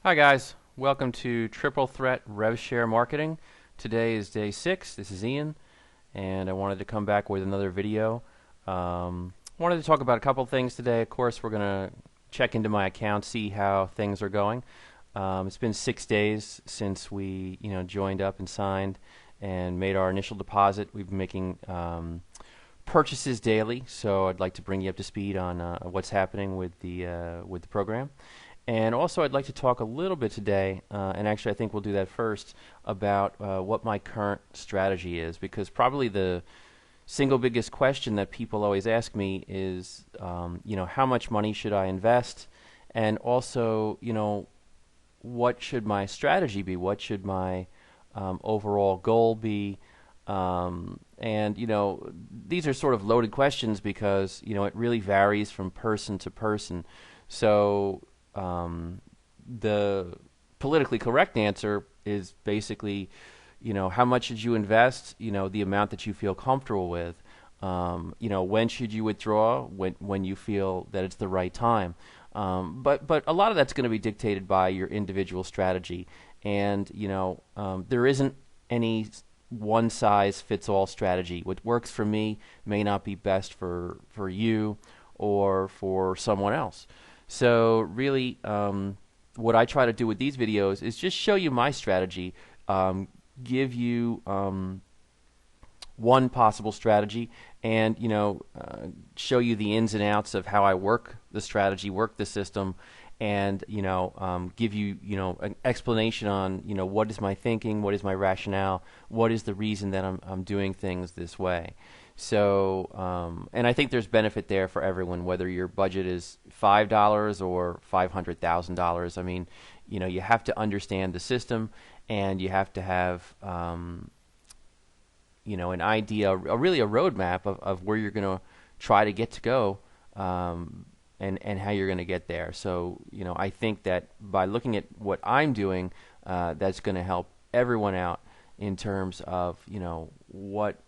Hi guys, welcome to Triple Threat Rev Share Marketing. Today is day 6. This is Ian, and I wanted to come back with another video. Wanted to talk about a couple things today. Of course, we're going to check into my account, see how things are going. It's been 6 days since we, joined up and signed and made our initial deposit. We've been making purchases daily, so I'd like to bring you up to speed on what's happening with the program. And also, I'd like to talk a little bit today, and actually I think we'll do that first, about what my current strategy is, because probably the single biggest question that people always ask me is, how much money should I invest, and also, what should my strategy be? What should my overall goal be? And these are sort of loaded questions because it really varies from person to person. So the politically correct answer is basically, how much should you invest? The amount that you feel comfortable with. When should you withdraw? When you feel that it's the right time. But a lot of that's going to be dictated by your individual strategy, and there isn't any one size fits all strategy. What works for me may not be best for you or for someone else. So really, what I try to do with these videos is just show you my strategy, give you one possible strategy, and show you the ins and outs of how I work the strategy, work the system, and give you an explanation on what is my thinking, what is my rationale, what is the reason that I'm doing things this way. So, and I think there's benefit there for everyone, whether your budget is $5 or $500,000. I mean, you have to understand the system, and you have to have, an idea, really a roadmap of where you're going to try to get to go, and how you're going to get there. So, I think that by looking at what I'm doing, that's going to help everyone out in terms of, what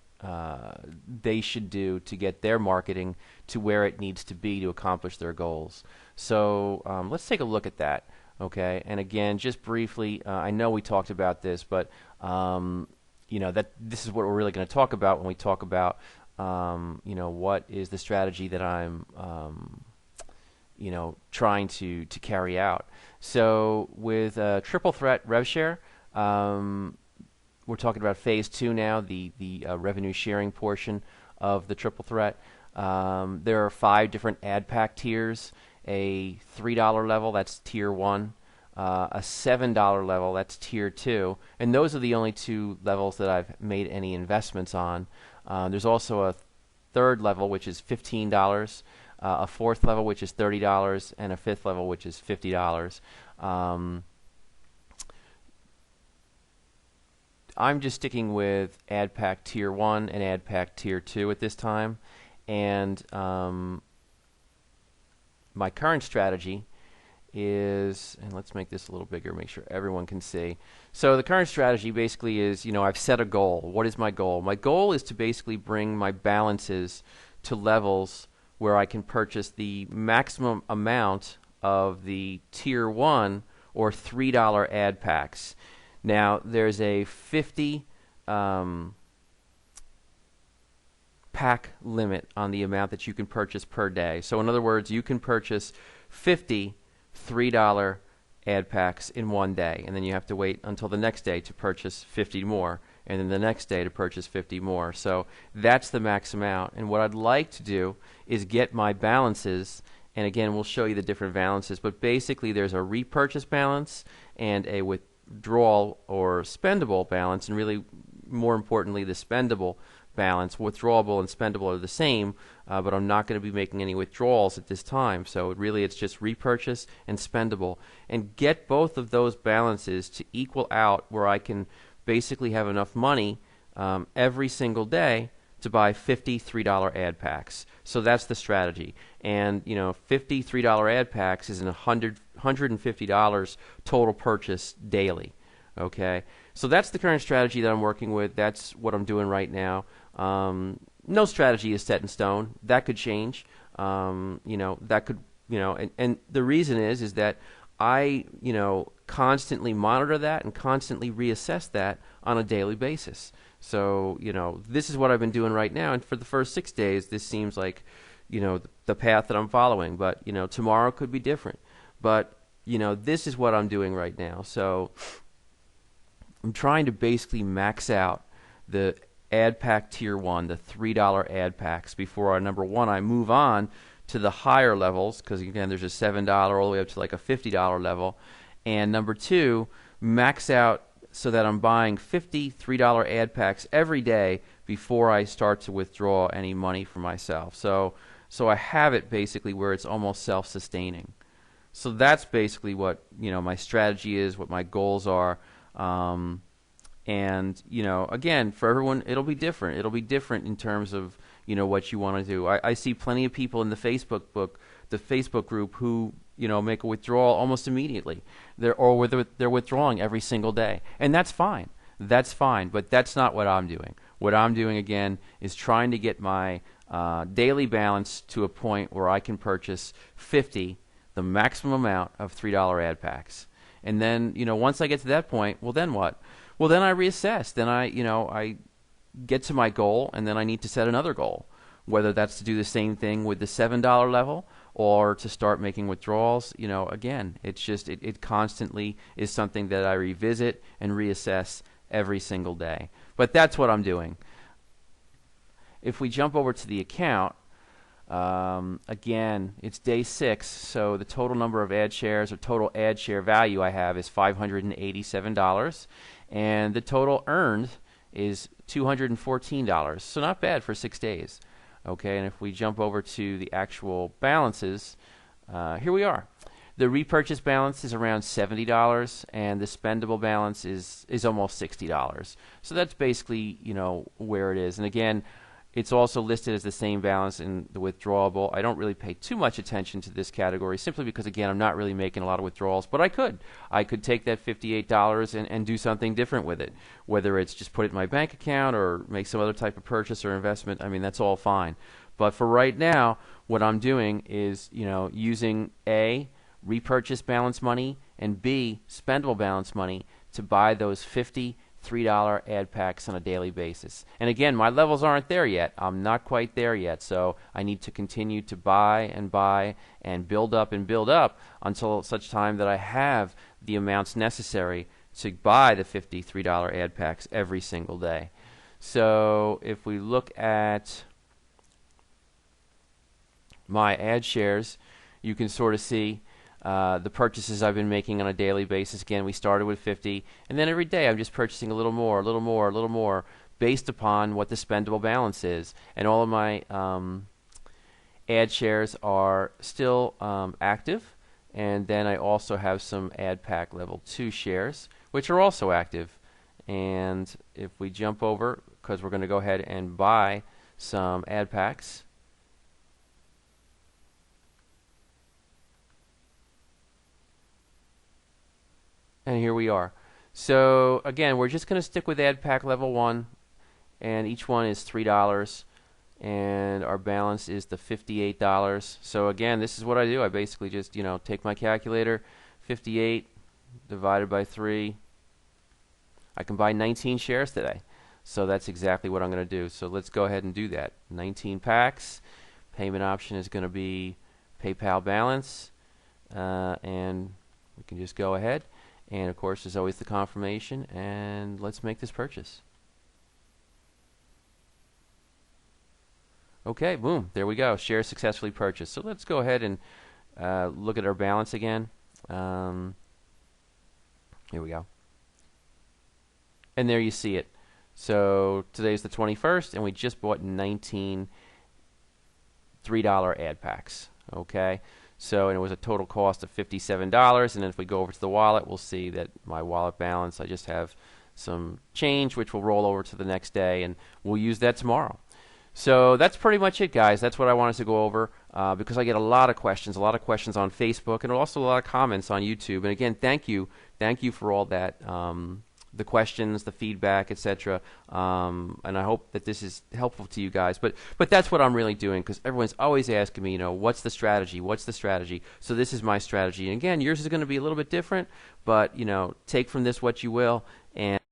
they should do to get their marketing to where it needs to be to accomplish their goals. So let's take a look at that. Okay, and again, just briefly, I know we talked about this, but that this is what we're really going to talk about when we talk about what is the strategy that I'm trying to carry out. So with Triple Threat Rev Share, we're talking about phase 2 now, the revenue sharing portion of the triple threat. There are 5 different ad pack tiers. A $3 level, that's tier 1. A $7 level, that's tier 2. And those are the only 2 levels that I've made any investments on. There's also a 3rd level, which is $15. A 4th level, which is $30. And a 5th level, which is $50. I'm just sticking with ad pack tier 1 and ad pack tier 2 at this time, and my current strategy is, and let's make this a little bigger, make sure everyone can see. So the current strategy basically is, I've set a goal. What is my goal? My goal is to basically bring my balances to levels where I can purchase the maximum amount of the tier 1 or $3 ad packs. Now, there's a 50 pack limit on the amount that you can purchase per day. So in other words, you can purchase 50 $3 ad packs in one day, and then you have to wait until the next day to purchase 50 more, and then the next day to purchase 50 more. So that's the max amount. And what I'd like to do is get my balances, and again, we'll show you the different balances, but basically there's a repurchase balance and a withdrawal or spendable balance, and really more importantly the spendable balance. Withdrawable and spendable are the same, but I'm not going to be making any withdrawals at this time, so really it's just repurchase and spendable, and get both of those balances to equal out where I can basically have enough money every single day to buy 50 $3 ad packs. So that's the strategy. And 50 $3 ad packs is $150 total purchase daily. Okay, so that's the current strategy that I'm working with. That's what I'm doing right now. No strategy is set in stone. That could change. That could, and the reason is that I, constantly monitor that and constantly reassess that on a daily basis. So, this is what I've been doing right now. And for the first 6 days, this seems like, the path that I'm following. But, tomorrow could be different. But, this is what I'm doing right now. So I'm trying to basically max out the ad pack tier 1, the $3 ad packs, before number one, I move on to the higher levels, because again, there's a $7 all the way up to like a $50 level. And number two, max out so that I'm buying 50 $3 ad packs every day before I start to withdraw any money for myself. So I have it basically where it's almost self-sustaining. So that's basically what my strategy is, what my goals are. And again, for everyone, it'll be different. It'll be different in terms of what you want to do. I see plenty of people in the Facebook group who make a withdrawal almost immediately. They're withdrawing every single day, and that's fine. That's fine, but that's not what I'm doing. What I'm doing again is trying to get my daily balance to a point where I can purchase 50, the maximum amount of $3 ad packs. And then, once I get to that point, well, then what? Well, then I reassess. Then I get to my goal, and then I need to set another goal, whether that's to do the same thing with the $7 level or to start making withdrawals. Again, it's just it constantly is something that I revisit and reassess every single day. But that's what I'm doing. If we jump over to the account, again, it's day 6, so the total number of ad shares or total ad share value I have is $587, and the total earned is $214, so not bad for 6 days. Okay, and if we jump over to the actual balances, here we are. The repurchase balance is around $70, and the spendable balance is almost $60. So that's basically where it is. And again, it's also listed as the same balance in the withdrawable. I don't really pay too much attention to this category simply because, again, I'm not really making a lot of withdrawals. But I could take that $58 and do something different with it, whether it's just put it in my bank account or make some other type of purchase or investment. I mean, that's all fine. But for right now, what I'm doing is, using A, repurchase balance money, and B, spendable balance money to buy those 50 $3 ad packs on a daily basis. And again, my levels aren't there yet. I'm not quite there yet, so I need to continue to buy and build up until such time that I have the amounts necessary to buy the 50 $3 ad packs every single day. So if we look at my ad shares, you can sort of see the purchases I've been making on a daily basis. Again, we started with 50, and then every day I'm just purchasing a little more, based upon what the spendable balance is. And all of my ad shares are still active, and then I also have some ad pack level 2 shares, which are also active. And if we jump over, because we're going to go ahead and buy some ad packs, and here we are. So again, we're just going to stick with ad pack level 1, and each one is $3, and our balance is the $58. So again, this is what I do. I basically just take my calculator, 58 divided by 3. I can buy 19 shares today. So that's exactly what I'm going to do. So let's go ahead and do that. 19 packs. Payment option is going to be PayPal balance, and we can just go ahead. And of course, there's always the confirmation, and let's make this purchase. Okay, boom, there we go. Share successfully purchased. So let's go ahead and look at our balance again. Here we go. And there you see it. So today's the 21st, and we just bought 19 $3 ad packs. Okay. So, and it was a total cost of $57, and then if we go over to the wallet, we'll see that my wallet balance, I just have some change, which will roll over to the next day, and we'll use that tomorrow. So that's pretty much it, guys. That's what I wanted to go over because I get a lot of questions on Facebook, and also a lot of comments on YouTube. And again, thank you for all that the questions, the feedback, etc. And I hope that this is helpful to you guys. But that's what I'm really doing, because everyone's always asking me, what's the strategy? What's the strategy? So this is my strategy. And again, yours is going to be a little bit different, but take from this what you will. And